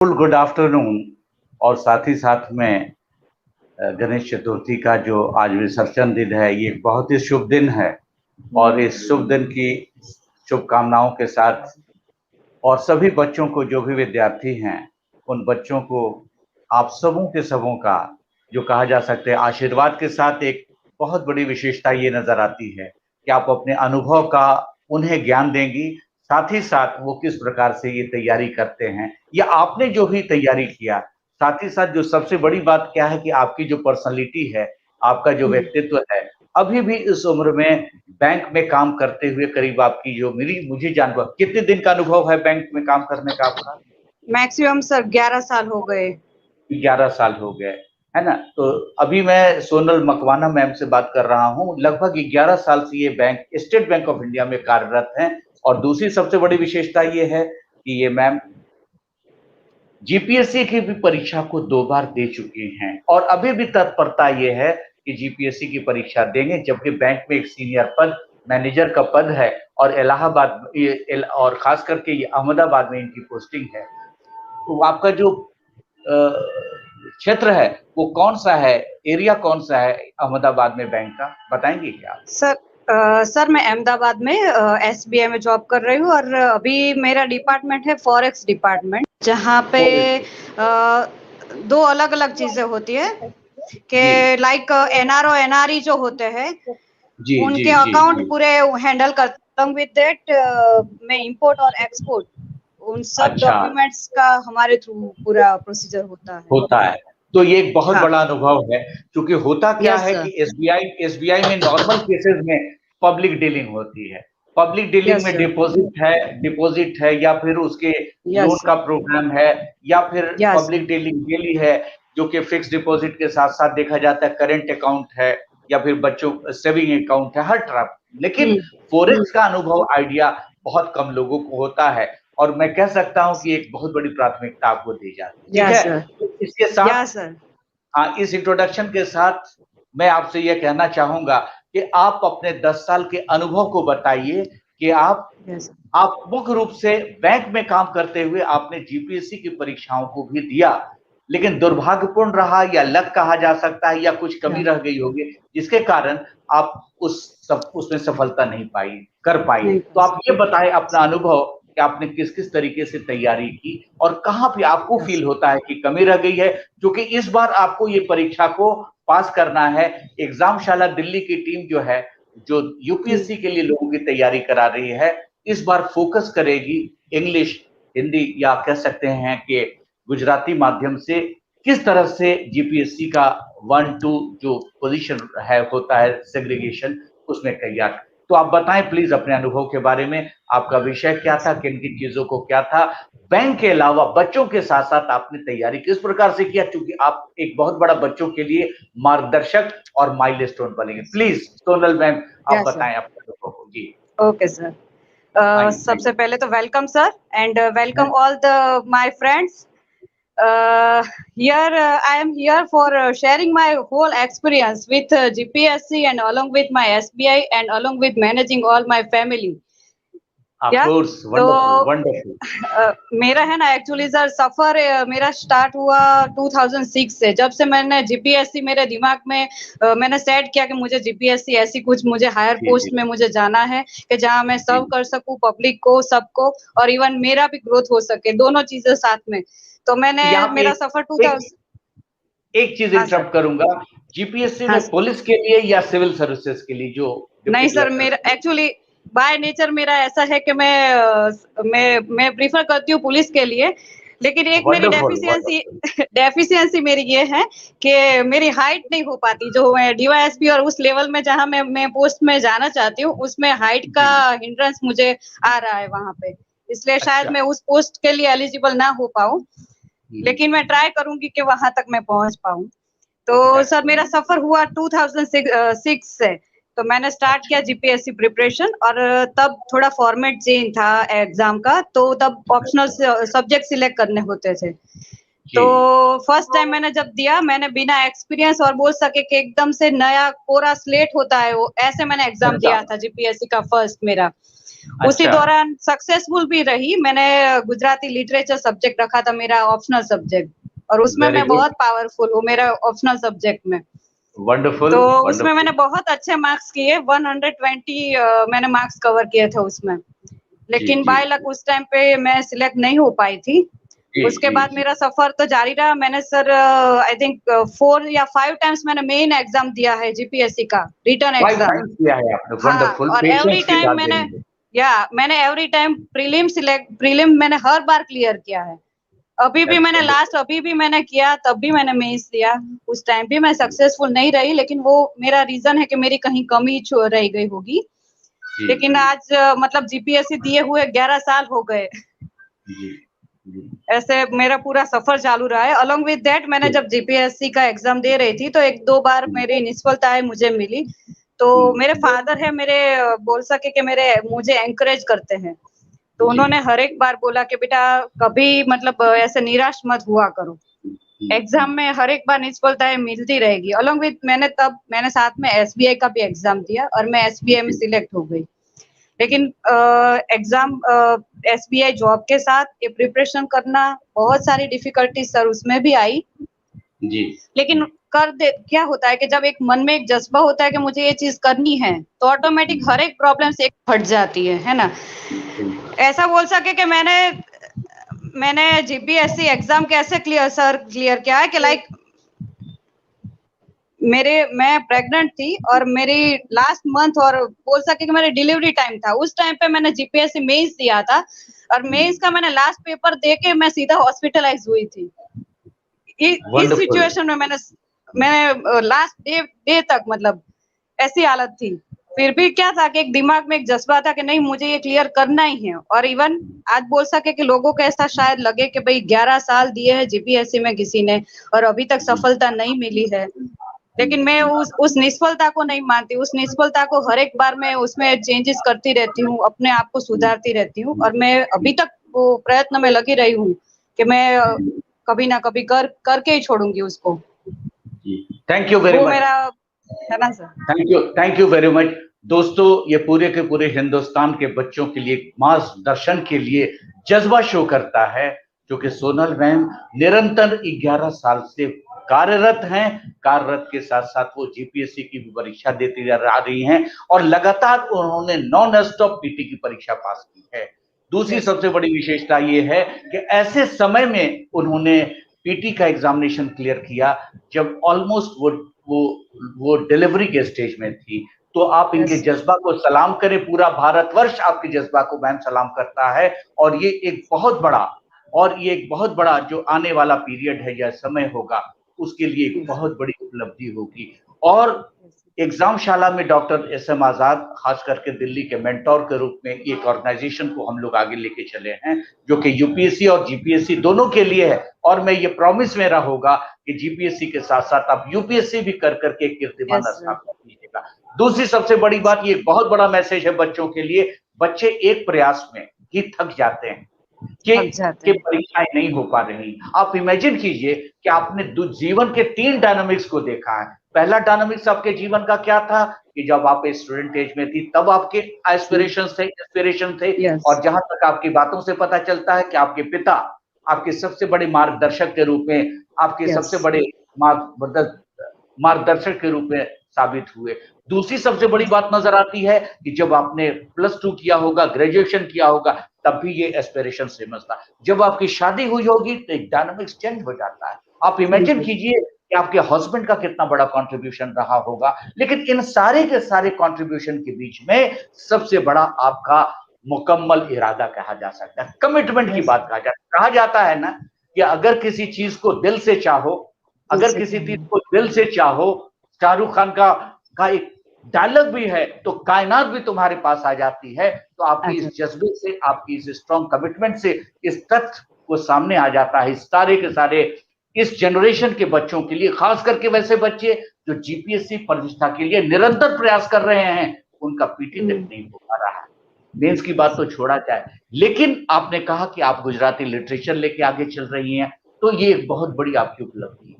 Good afternoon. और साथ ही साथ में गणेश चतुर्थी का जो आज विसर्जन दिन है, ये एक बहुत ही शुभ दिन है। और इस शुभ दिन की शुभकामनाओं के साथ और सभी बच्चों को, जो भी विद्यार्थी हैं, उन बच्चों को आप सबों के सबों का जो कहा जा सकते हैं आशीर्वाद के साथ एक बहुत बड़ी विशेषता ये नजर आती है कि आप अपने अनुभव का उन्हें ज्ञान देंगी। साथ ही साथ वो किस प्रकार से ये तैयारी करते हैं या आपने जो भी तैयारी किया, साथ ही साथ जो सबसे बड़ी बात क्या है कि आपकी जो पर्सनालिटी है, आपका जो व्यक्तित्व है, अभी भी इस उम्र में बैंक में काम करते हुए करीब आपकी जो मुझे जानवर कितने दिन का अनुभव है बैंक में काम करने का आपका? मैक्सिमम सर 11 साल हो गए। 11 साल हो गए, है ना? तो अभी मैं सोनल मकवाना मैम से बात कर रहा हूँ। लगभग 11 साल से ये bank state bank of India में कार्यरत हैं। और दूसरी सबसे बड़ी विशेषता ये है कि ये मैम जीपीएससी की भी परीक्षा को 2 बार दे चुकी हैं और अभी भी तत्परता ये है कि जीपीएससी की परीक्षा देंगे, जबकि बैंक में एक सीनियर पद, मैनेजर का पद है और इलाहाबाद और खास करके ये अहमदाबाद में इनकी पोस्टिंग है। तो आपका जो क्षेत्र है वो कौन सा है, एरिया कौन सा है अहमदाबाद में बैंक का, बताएंगे क्या? सर मैं अहमदाबाद में एसबीआई में जॉब कर रही हूँ और अभी मेरा डिपार्टमेंट है फॉरेक्स डिपार्टमेंट, जहाँ पे दो अलग अलग चीजें होती है कि लाइक एनआरओ एनआरई जो होते हैं उनके अकाउंट पूरे हैंडल करता हूँ। विद दैट मैं इंपोर्ट और एक्सपोर्ट उन सब डॉक्यूमेंट्स का हमारे थ्रू पूरा प्रोसीजर होता है। तो ये एक बहुत बड़ा अनुभव है, क्योंकि होता क्या है कि एसबीआई में नॉर्मल केसेस में पब्लिक डीलिंग होती है। पब्लिक डीलिंग में डिपॉजिट है या फिर उसके लोन का प्रोग्राम है या फिर पब्लिक डीलिंग डेली है, जो कि फिक्स डिपॉजिट के साथ साथ देखा जाता है करेंट अकाउंट है या फिर बच्चों सेविंग अकाउंट है, हर तरह। लेकिन फॉरेक्स का अनुभव आइडिया बहुत कम लोगों को होता है और मैं कह सकता हूं कि एक बहुत बड़ी प्राथमिकता आपको दी जाती है। ठीक है, तो इसके साथ हाँ, इस इंट्रोडक्शन के साथ मैं आपसे यह कहना चाहूंगा कि आप अपने 10 साल के अनुभव को बताइए कि आप मुख्य रूप से बैंक में काम करते हुए आपने जीपीएससी की परीक्षाओं को भी दिया, लेकिन दुर्भाग्यपूर्ण रहा या लक कहा जा सकता है या कुछ कमी रह गई होगी जिसके कारण आप उसमें सफलता नहीं कर पाई। तो आप ये बताएं अपना अनुभव कि आपने किस किस तरीके से तैयारी की और कहां पे आपको फील होता है कि कमी रह गई है, क्योंकि इस बार आपको ये परीक्षा को पास करना है। एग्जामशाला दिल्ली की टीम जो है, जो यूपीएससी के लिए लोगों की तैयारी करा रही है, इस बार फोकस करेगी इंग्लिश, हिंदी या कह सकते हैं कि गुजराती माध्यम से किस तरह से जीपीएससी का 1-2 जो पोजीशन है होता है सेग्रीगेशन, उसमें तैयार। तो आप बताएं प्लीज अपने अनुभव के बारे में, आपका विषय क्या था, किन किन चीजों को क्या था, बैंक के अलावा बच्चों के साथ साथ आपने तैयारी किस प्रकार से किया, क्योंकि आप एक बहुत बड़ा बच्चों के लिए मार्गदर्शक और माइलस्टोन बनेंगे। प्लीज सोनल मैम आप बताएं अपने अनुभव को। जी ओके सर, सबसे पहले तो welcome sir and welcome all the my friends. Here I am here for sharing my whole experience with GPSC and along with my SBI and along with managing all my family. Of course, wonderful, wonderful. मेरा है ना actually sir सफर मेरा start हुआ 2006 से, जब से मैंने GPSC मेरे दिमाग में मैंने सेट किया कि मुझे जीपीएससी ऐसी कुछ मुझे हायर पोस्ट में मुझे जाना है कि जहां मैं सर्व कर सकूं पब्लिक को, सबको, और इवन मेरा भी ग्रोथ हो सके, दोनों चीजें साथ में। तो मैंने मेरा सफर 2000 एक चीज इंटरप्ट करूंगा, जीपीएससी में पुलिस के लिए या सिविल सर्विसेज के लिए? जो नहीं सर, मेरा एक्चुअली बाय नेचर मेरा ऐसा है कि मैं प्रीफर करती हूँ पुलिस के लिए, लेकिन एक मेरी डेफिशिएंसी मेरी ये है कि मेरी हाइट नहीं हो पाती, जो मैं डीवाईएसपी और उस लेवल में जहां मैं पोस्ट में जाना चाहती हूँ उसमें हाइट का हिंड्रेंस मुझे आ रहा है वहां पे, इसलिए शायद मैं उस पोस्ट के लिए एलिजिबल ना हो पाऊं, लेकिन मैं ट्राई करूंगी कि वहां तक मैं पहुंच पाऊं। तो सर मेरा सफर हुआ 2006 से, तो मैंने स्टार्ट किया जीपीएससी प्रिपरेशन और तब थोड़ा फॉर्मेट चेंज था एग्जाम का, तो तब ऑप्शनल सब्जेक्ट सिलेक्ट करने होते थे। तो फर्स्ट टाइम मैंने जब दिया, मैंने बिना एक्सपीरियंस और बोल सके कि एकदम से नया कोरा स्लेट होता है वो, ऐसे मैंने एग्जाम दिया था जीपीएससी का फर्स्ट मेरा। उसी दौरान सक्सेसफुल भी रही। मैंने गुजराती लिटरेचर सब्जेक्ट रखा था मेरा ऑप्शनल सब्जेक्ट, और उसमें मैं बहुत पावरफुल हूँ मेरा ऑप्शनल सब्जेक्ट में। वंडरफुल। तो उसमें मैंने बहुत अच्छे मार्क्स किए, 120 मैंने मार्क्स कवर किए थे उसमें। लेकिन बाय लक उस टाइम पे मैं सिलेक्ट नहीं हो पाई थी। उसके बाद मेरा सफर तो जारी रहा। मैंने सर आई थिंक 4 या 5 टाइम्स मैंने मेन एग्जाम दिया है जीपीएससी का, रिटर्न एग्जाम किया है आपने। वंडरफुल। और एवरी टाइम मैंने एवरी टाइम प्रीलिम मैंने हर बार क्लियर किया है। अभी भी मैंने किया, तब भी मैंने मेंस दिया। उस टाइम भी मैं सक्सेसफुल नहीं रही, लेकिन वो मेरा रीजन है कि मेरी कहीं कमी रह गई होगी। लेकिन आज मतलब जीपीएससी दिए हुए 11 साल हो गए। ऐसे मेरा पूरा सफर चालू रहा है। अलोंग विद दैट मैंने जब जीपीएससी का एग्जाम दे रही थी तो 1-2 बार मेरी निष्फलताएं मुझे मिली। तो मेरे फादर है, मेरे बोल सके कि मुझे एनकरेज करते हैं। तो उन्होंने हर एक बार बोला कि बेटा कभी मतलब ऐसे निराश मत हुआ करो, एग्जाम में हर एक बार निष्फलताएं मिलती रहेगी। अलोंग विद मैंने साथ में एसबीआई का भी एग्जाम दिया और मैं एसबीआई में सिलेक्ट हो गई। लेकिन एग्जाम एसबीआई जॉब के साथ ये प्रिपरेशन करना बहुत सारी डिफिकल्टीज सर उसमें भी आई जी। लेकिन क्या होता है कि जब एक मन में एक जज्बा होता है कि मुझे ये चीज करनी है तो ऑटोमेटिक हर एक प्रॉब्लम से एक हट जाती है ना। ऐसा बोल सके कि मैंने जीपीएससी एग्जाम कैसे क्लियर किया है कि मैं प्रेग्नेंट थी और मेरी लास्ट मंथ और बोल सके कि मेरी डिलीवरी टाइम था। उस टाइम पे मैंने जीपीएससी मेंस दिया था और मेंस का मैंने लास्ट पेपर दे के मैं सीधा हॉस्पिटलाइज हुई थी। इस सिचुएशन में मैंने लास्ट डे तक मतलब ऐसी हालत थी। फिर भी क्या था कि एक दिमाग में एक जज्बा था कि नहीं मुझे ये क्लियर करना ही है। और इवन आज बोल सके कि लोगों को ऐसा शायद लगे कि भाई 11 साल दिए हैं जीपीएससी में किसी ने और अभी तक सफलता नहीं मिली है, लेकिन मैं उस निष्फलता को नहीं मानती। उस निष्फलता को हर एक बार मैं उसमें चेंजेस करती रहती हूँ, अपने आप को सुधारती रहती हूँ और मैं अभी तक वो प्रयत्न में लगी रही हूँ कि मैं कभी ना कभी करके ही छोड़ूंगी उसको। Thank you very much. मेरा है ना sir. Thank you very much. दोस्तों ये पूरे के पूरे हिंदुस्तान के बच्चों के लिए मार्गदर्शन के लिए जज्बा शो करता है, क्योंकि सोनल मैम निरंतर 11 साल से कार्यरत हैं। कार्यरत के साथ साथ वो जीपीएससी की भी परीक्षा देती जा रही हैं और लगातार उन्होंने नॉन स्टॉप पीटी की परीक्षा पास की है। दूसरी सबसे बड़ी विशेषता ये है कि ऐसे समय में उन्होंने पीटी का एग्जामिनेशन क्लियर किया जब ऑलमोस्ट वो डिलीवरी के स्टेज में थी। तो आप इनके जज्बा को सलाम करें। पूरा भारतवर्ष आपके जज्बा को मैम सलाम करता है और ये एक बहुत बड़ा जो आने वाला पीरियड है या समय होगा उसके लिए एक बहुत बड़ी उपलब्धि होगी। और एग्जामशाला में डॉक्टर एसएम आजाद खास करके दिल्ली के मेंटोर के रूप में एक ऑर्गेनाइजेशन को हम लोग आगे लेके चले हैं जो कि यूपीएससी और जीपीएससी दोनों के लिए है। और मैं ये प्रॉमिस मेरा होगा कि जीपीएससी के साथ साथ आप यूपीएससी भी कर करके कीर्तिमान स्थापित कीजिएगा। दूसरी सबसे बड़ी बात, ये बहुत बड़ा मैसेज है बच्चों के लिए। बच्चे एक प्रयास में ही थक जाते हैं कि परीक्षाएं नहीं हो पा रही। आप इमेजिन कीजिए कि आपने जीवन के 3 डायनामिक्स को देखा है। पहला डायनामिक्स आपके जीवन का क्या था कि जब आप स्टूडेंट एज में थी तब आपके एस्पिरेशन थे और जहां तक आपकी बातों से पता चलता है कि आपके पिता आपके सबसे बड़े मार्गदर्शक के रूप में, आपके सबसे बड़े मार्गदर्शक के रूप में साबित हुए। दूसरी सबसे बड़ी बात नजर आती है कि जब आपने +2 किया होगा, ग्रेजुएशन किया होगा, तब भी ये एस्पिरेशन सेम था। जब आपकी शादी हुई होगी तो एक डायनामिक्स चेंज हो जाता है। आप इमेजिन कीजिए कि आपके हस्बैंड का कितना बड़ा कंट्रीब्यूशन रहा होगा। लेकिन इन सारे के सारे कंट्रीब्यूशन के बीच में सबसे बड़ा आपका मुकम्मल इरादा कहा जा सकता है, कमिटमेंट की बात कहा जाता है ना कि अगर किसी चीज को दिल से चाहो, शाहरुख खान का एक डायलॉग भी है, तो कायनात भी तुम्हारे पास आ जाती है। तो आपकी इस जज्बे से, आपकी इस स्ट्रॉन्ग कमिटमेंट से इस तथ्य को सामने आ जाता है। सारे के सारे इस जनरेशन के बच्चों के लिए, खास करके वैसे बच्चे जो जीपीएससी परीक्षा के लिए निरंतर प्रयास कर रहे हैं, उनका पीटी तक नहीं हो पा रहा है। मेंस की बात तो छोड़ा जाए, लेकिन आपने कहा कि आप गुजराती लिटरेचर लेके आगे चल रही हैं, तो ये एक बहुत बड़ी आपकी उपलब्धि है।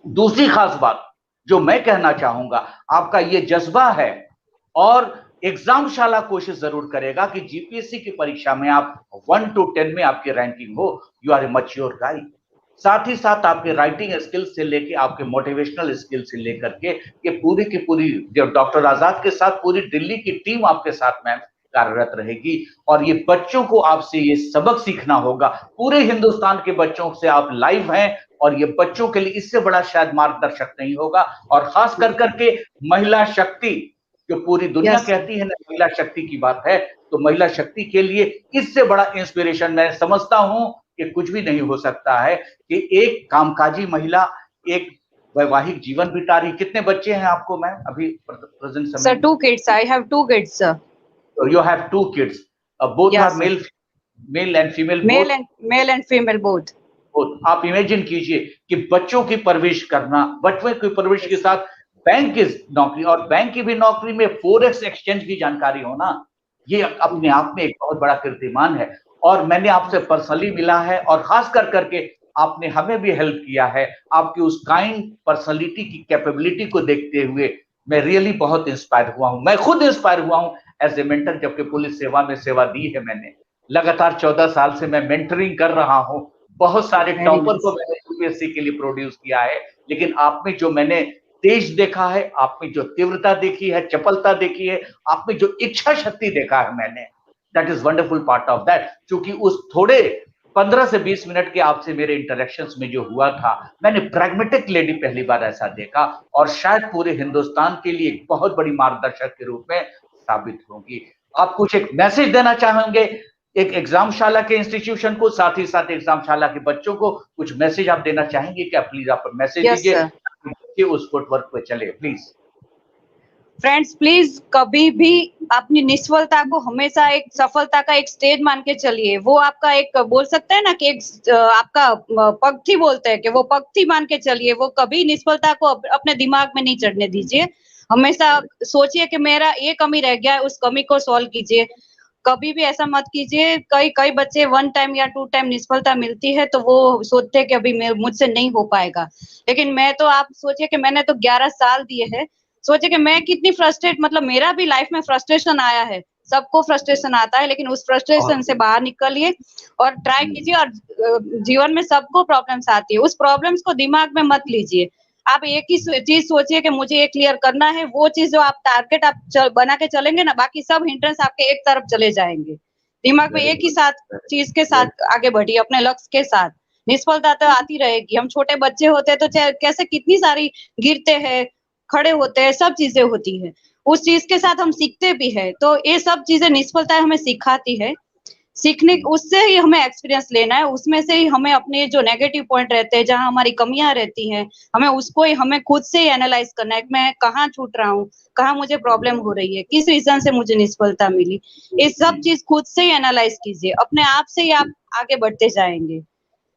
दूसरी खास बात जो मैं कहना चाहूंगा, आपका ये जज्बा है और एग्जामशाला कोशिश जरूर करेगा कि जीपीएससी की परीक्षा में आप 1 to 10 में आपकी रैंकिंग हो, यू आर ए मैच्योर गाय। साथ ही साथ आपके राइटिंग स्किल से लेके आपके मोटिवेशनल स्किल से लेकर के ये पूरी की पूरी जो डॉक्टर आजाद के साथ पूरी दिल्ली की टीम आपके साथ में कार्यरत रहेगी और ये बच्चों को आपसे ये सबक सीखना होगा। पूरे हिंदुस्तान के बच्चों से आप लाइव हैं और ये बच्चों के लिए इससे बड़ा शायद मार्गदर्शक नहीं होगा। और खास कर करके महिला शक्ति, जो पूरी दुनिया कहती है ना महिला शक्ति की बात है, तो महिला शक्ति के लिए इससे बड़ा इंस्पिरेशन मैं समझता हूं कि कुछ भी नहीं हो सकता है कि एक कामकाजी महिला एक वैवाहिक जीवन बिता रही। कितने बच्चे हैं आपको मैम अभी प्रेजेंट समय? Sir 2 kids, I have 2 kids sir. You have 2 kids, both yes, are male and female, male and female both. आप इमेजिन कीजिए कि बच्चों की परवरिश करना, बच्चों की परवरिश के साथ बैंक की नौकरी, और बैंक की भी नौकरी में फॉरेक्स एक्सचेंज की जानकारी होना, ये अपने आप में एक बहुत बड़ा कीर्तिमान है। और मैंने आपसे पर्सनली मिला है और खास कर करके आपने हमें भी हेल्प किया है। आपकी उस काइंड पर्सनालिटी की कैपेबिलिटी को देखते हुए मैं रियली बहुत इंस्पायर हुआ हूं। मैं खुद इंस्पायर हुआ हूं एज ए मेंटर, जबकि पुलिस सेवा में सेवा दी है मैंने। लगातार 14 साल से मैं मेंटरिंग कर रहा हूं। बहुत सारे टॉपर को मैंने यूपीएससी के लिए प्रोड्यूस किया है, लेकिन आप में जो मैंने तेज देखा है, आप में जो तीव्रता देखी है, चपलता देखी है, आप में जो इच्छा शक्ति देखा है मैंने, that is wonderful part of that. क्योंकि उस थोड़े 15 से 20 मिनट के आपसे मेरे इंटरेक्शंस में जो हुआ था, मैंने प्रैग्मेटिक लेडी पहली बार ऐसा देखा और शायद पूरे हिंदुस्तान के लिए एक बहुत बड़ी मार्गदर्शक के रूप में साबित होंगी। आप कुछ एक मैसेज देना चाहेंगे एक एग्जामशाला के इंस्टीट्यूशन को, साथ ही साथ एग्जामशाला के बच्चों को कुछ मैसेज आप देना चाहेंगे क्या? प्लीज आप मैसेज दीजिए, उस फुटवर्क पे चले प्लीज। फ्रेंड्स प्लीज कभी भी अपनी निष्फलता को हमेशा एक सफलता का एक स्टेज मान के चलिए। वो आपका एक बोल सकते हैं ना कि एक आपका पगथी बोलते हैं कि वो पगथी मान के चलिए। वो कभी निष्फलता को अपने दिमाग में नहीं चढ़ने दीजिए। हमेशा सोचिए कि मेरा ये कमी रह गया है, उस कमी को सॉल्व कीजिए। कभी भी ऐसा मत कीजिए। कई बच्चे 1 टाइम या 2 टाइम निष्फलता मिलती है तो वो सोचते हैं कि अभी मुझसे नहीं हो पाएगा, लेकिन मैं तो आप सोचिए कि मैंने तो 11 साल दिए हैं। सोचिए कि मैं कितनी फ्रस्ट्रेट, मतलब मेरा भी लाइफ में फ्रस्ट्रेशन आया है, सबको फ्रस्ट्रेशन आता है, लेकिन उस फ्रस्ट्रेशन से बाहर निकलिए और ट्राई कीजिए। और जीवन में सबको प्रॉब्लम्स आती है, उस प्रॉब्लम्स को दिमाग में मत लीजिए। आप एक ही चीज सोचिए कि मुझे ये क्लियर करना है। वो चीज जो आप टारगेट आप बना के चलेंगे ना, बाकी सब हिंड्रेंस आपके एक तरफ चले जाएंगे। दिमाग में एक ही चीज के साथ आगे बढ़िए, अपने लक्ष्य के साथ। निष्फलता तो आती रहेगी। हम छोटे बच्चे होते हैं तो कैसे कितनी सारी गिरते हैं, खड़े होते हैं, सब चीजें होती है। उस चीज के साथ हम सीखते भी है। तो ये सब चीजें निष्फलता हमें सिखाती है। सीखने उससे ही हमें एक्सपीरियंस लेना है। उसमें से ही हमें अपने जो नेगेटिव पॉइंट रहते हैं, जहां हमारी कमियां रहती हैं, हमें उसको ही हमें खुद से ही एनालाइज करना है कि मैं कहाँ छूट रहा हूँ, कहाँ मुझे प्रॉब्लम हो रही है, किस रीजन से मुझे निष्फलता मिली। ये सब चीज खुद से ही एनालाइज कीजिए। अपने आप से ही आप आगे बढ़ते जाएंगे।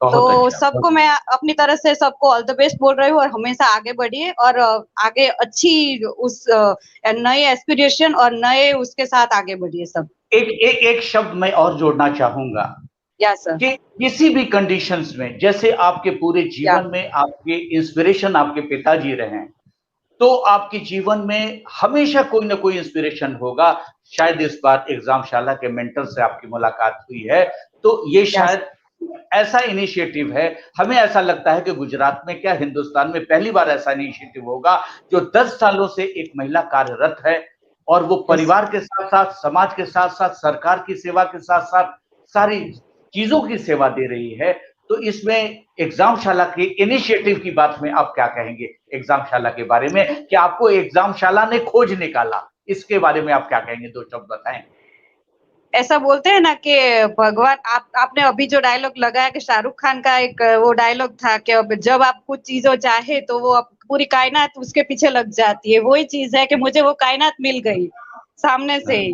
तो सबको मैं अपनी तरह से सबको ऑल द बेस्ट बोल रही हूँ और हमेशा आगे बढ़िए और आगे अच्छी उस नए एस्पिरेशन और नए उसके साथ आगे बढ़िए सब। एक शब्द मैं और जोड़ना चाहूंगा कि किसी भी कंडीशंस में, जैसे आपके पूरे जीवन में आपके इंस्पिरेशन आपके पिताजी रहे, तो आपके जीवन में हमेशा कोई ना कोई इंस्पिरेशन होगा। शायद इस बार एग्जामशाला के मेंटर से आपकी मुलाकात हुई है, तो ये शायद ऐसा इनिशिएटिव है। हमें ऐसा लगता है कि गुजरात में क्या हिंदुस्तान में पहली बार ऐसा इनिशिएटिव होगा जो 10 सालों से एक महिला कार्यरत है और वो परिवार के साथ साथ, समाज के साथ साथ, सरकार की सेवा के साथ साथ सारी चीजों की सेवा दे रही है। तो इसमें एग्जामशाला के इनिशिएटिव की बात में आप क्या कहेंगे? एग्जामशाला के बारे में कि आपको एग्जामशाला ने खोज निकाला, इसके बारे में आप क्या कहेंगे? 2 शब्द बताएं। ऐसा बोलते हैं ना कि भगवान, आपने अभी जो डायलॉग लगाया कि शाहरुख खान का एक वो डायलॉग था कि अब जब आप कुछ चीजों चाहे तो वो पूरी कायनात उसके पीछे लग जाती है। वही चीज है कि मुझे वो कायनात मिल गई सामने से ही।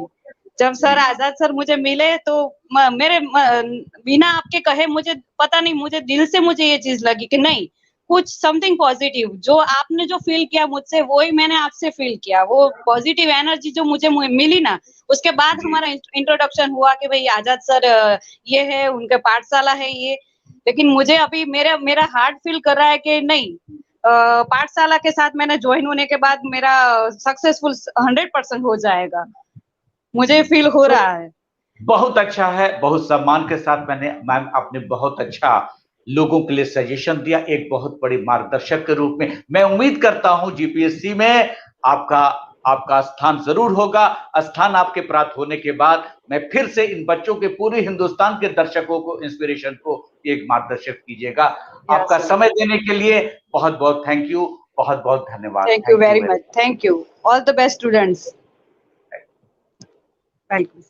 जब सर आजाद सर मुझे मिले तो मेरे बिना आपके कहे मुझे पता नहीं, मुझे दिल से मुझे ये चीज लगी कि नहीं, कुछ समथिंग पॉजिटिव जो आपने जो फील किया मुझसे, वो ही मैंने आपसे फील किया। वो पॉजिटिव एनर्जी जो मुझे मिली ना, उसके बाद हमारा इंट्रोडक्शन हुआ कि भाई आजाद सर ये है, उनके पाठशाला है ये। लेकिन मुझे अभी मेरा हार्ट फील कर रहा है कि नहीं, पाठशाला के साथ मैंने ज्वाइन होने के बाद मेरा सक्सेसफुल 100% हो जाएगा। मुझे फील हो रहा है। बहुत अच्छा है, बहुत सम्मान के साथ मैम आपने बहुत अच्छा लोगों के लिए सजेशन दिया, एक बहुत बड़ी मार्गदर्शक के रूप में। मैं उम्मीद करता हूं जीपीएससी में आपका स्थान जरूर होगा। स्थान आपके प्राप्त होने के बाद मैं फिर से इन बच्चों के पूरे हिंदुस्तान के दर्शकों को, इंस्पिरेशन को एक मार्गदर्शक कीजिएगा। आपका समय देने के लिए बहुत बहुत थैंक यू, बहुत बहुत धन्यवाद। Thank you very much, thank you. All the best students. Welcome.